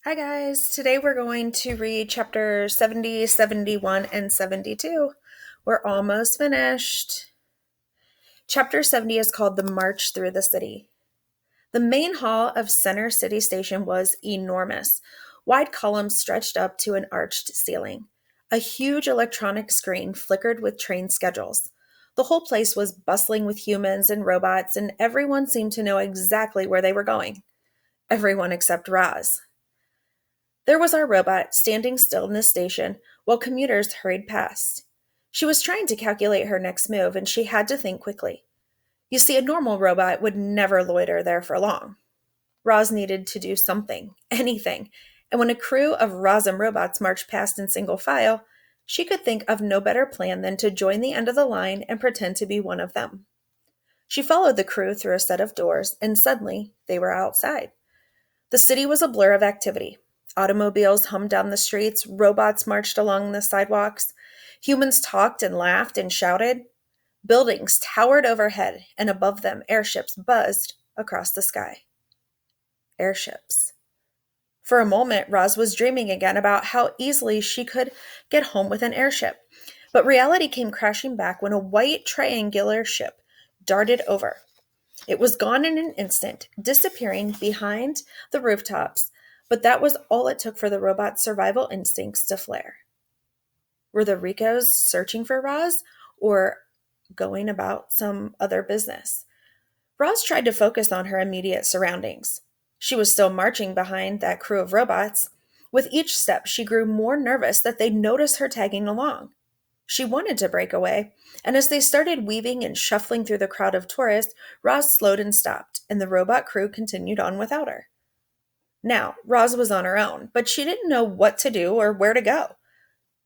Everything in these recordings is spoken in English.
Hi guys, today we're going to read chapter 70, 71, and 72. We're almost finished. Chapter 70 is called The March Through the City. The main hall of Center City Station was enormous. Wide columns stretched up to an arched ceiling. A huge electronic screen flickered with train schedules. The whole place was bustling with humans and robots, and everyone seemed to know exactly where they were going. Everyone except Roz. There was our robot standing still in the station while commuters hurried past. She was trying to calculate her next move, and she had to think quickly. You see, a normal robot would never loiter there for long. Roz needed to do something, anything, and when a crew of Rosm robots marched past in single file, she could think of no better plan than to join the end of the line and pretend to be one of them. She followed the crew through a set of doors, and suddenly they were outside. The city was a blur of activity. Automobiles hummed down the streets, robots marched along the sidewalks, humans talked and laughed and shouted. Buildings towered overhead, and above them, airships buzzed across the sky. Airships. For a moment, Roz was dreaming again about how easily she could get home with an airship. But reality came crashing back when a white triangular ship darted over. It was gone in an instant, disappearing behind the rooftops, but that was all it took for the robot's survival instincts to flare. Were the Ricos searching for Roz or going about some other business? Roz tried to focus on her immediate surroundings. She was still marching behind that crew of robots. With each step, she grew more nervous that they'd notice her tagging along. She wanted to break away, and as they started weaving and shuffling through the crowd of tourists, Roz slowed and stopped, and the robot crew continued on without her. Now, Roz was on her own, but she didn't know what to do or where to go.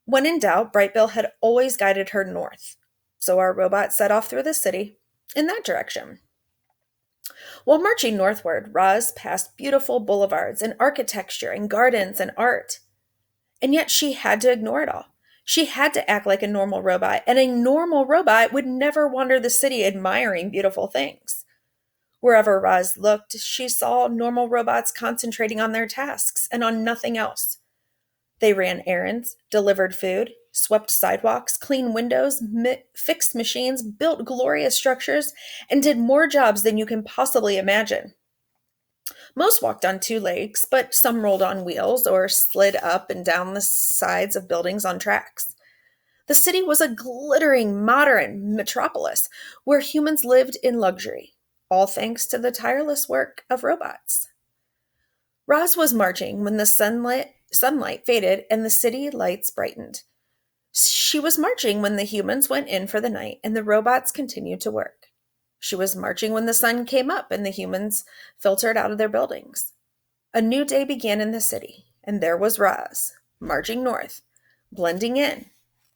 When in doubt, Brightbill had always guided her north, so our robot set off through the city in that direction. While marching northward, Roz passed beautiful boulevards and architecture and gardens and art. And yet she had to ignore it all. She had to act like a normal robot, and a normal robot would never wander the city admiring beautiful things. Wherever Roz looked, she saw normal robots concentrating on their tasks and on nothing else. They ran errands, delivered food, swept sidewalks, cleaned windows, fixed machines, built glorious structures, and did more jobs than you can possibly imagine. Most walked on two legs, but some rolled on wheels or slid up and down the sides of buildings on tracks. The city was a glittering, modern metropolis where humans lived in luxury, all thanks to the tireless work of robots. Roz was marching when the sunlight faded and the city lights brightened. She was marching when the humans went in for the night and the robots continued to work. She was marching when the sun came up and the humans filtered out of their buildings. A new day began in the city, and there was Roz, marching north, blending in,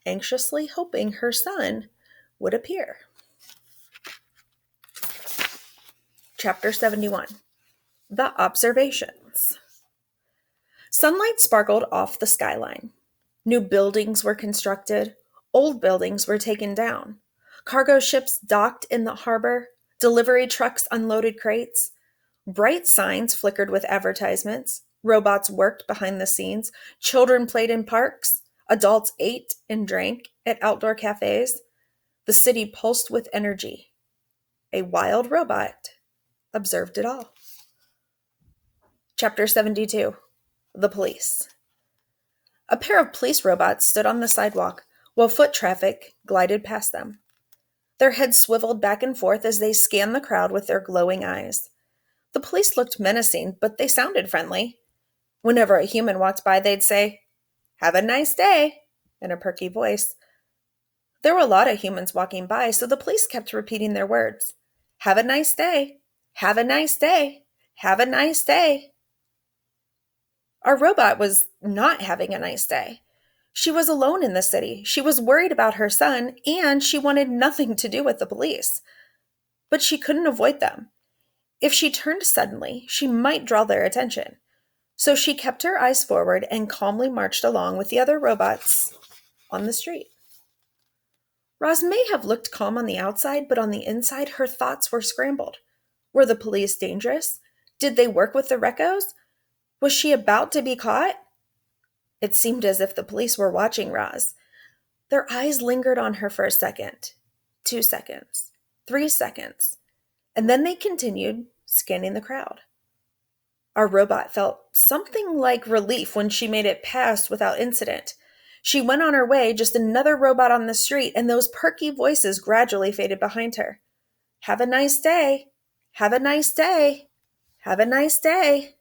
anxiously hoping her son would appear. Chapter 71. The Observations. Sunlight sparkled off the skyline. New buildings were constructed. Old buildings were taken down. Cargo ships docked in the harbor. Delivery trucks unloaded crates. Bright signs flickered with advertisements. Robots worked behind the scenes. Children played in parks. Adults ate and drank at outdoor cafes. The city pulsed with energy. A wild robot observed it all. Chapter 72. The Police. A pair of police robots stood on the sidewalk while foot traffic glided past them. Their heads swiveled back and forth as they scanned the crowd with their glowing eyes. The police looked menacing, but they sounded friendly. Whenever a human walked by, they'd say, "Have a nice day," in a perky voice. There were a lot of humans walking by, so the police kept repeating their words. "Have a nice day. Have a nice day. Have a nice day." Our robot was not having a nice day. She was alone in the city. She was worried about her son, and she wanted nothing to do with the police. But she couldn't avoid them. If she turned suddenly, she might draw their attention. So she kept her eyes forward and calmly marched along with the other robots on the street. Roz may have looked calm on the outside, but on the inside, her thoughts were scrambled. Were the police dangerous? Did they work with the Recos? Was she about to be caught? It seemed as if the police were watching Roz. Their eyes lingered on her for a second, 2 seconds, 3 seconds, and then they continued scanning the crowd. Our robot felt something like relief when she made it past without incident. She went on her way, just another robot on the street, and those perky voices gradually faded behind her. Have a nice day. Have a nice day. Have a nice day.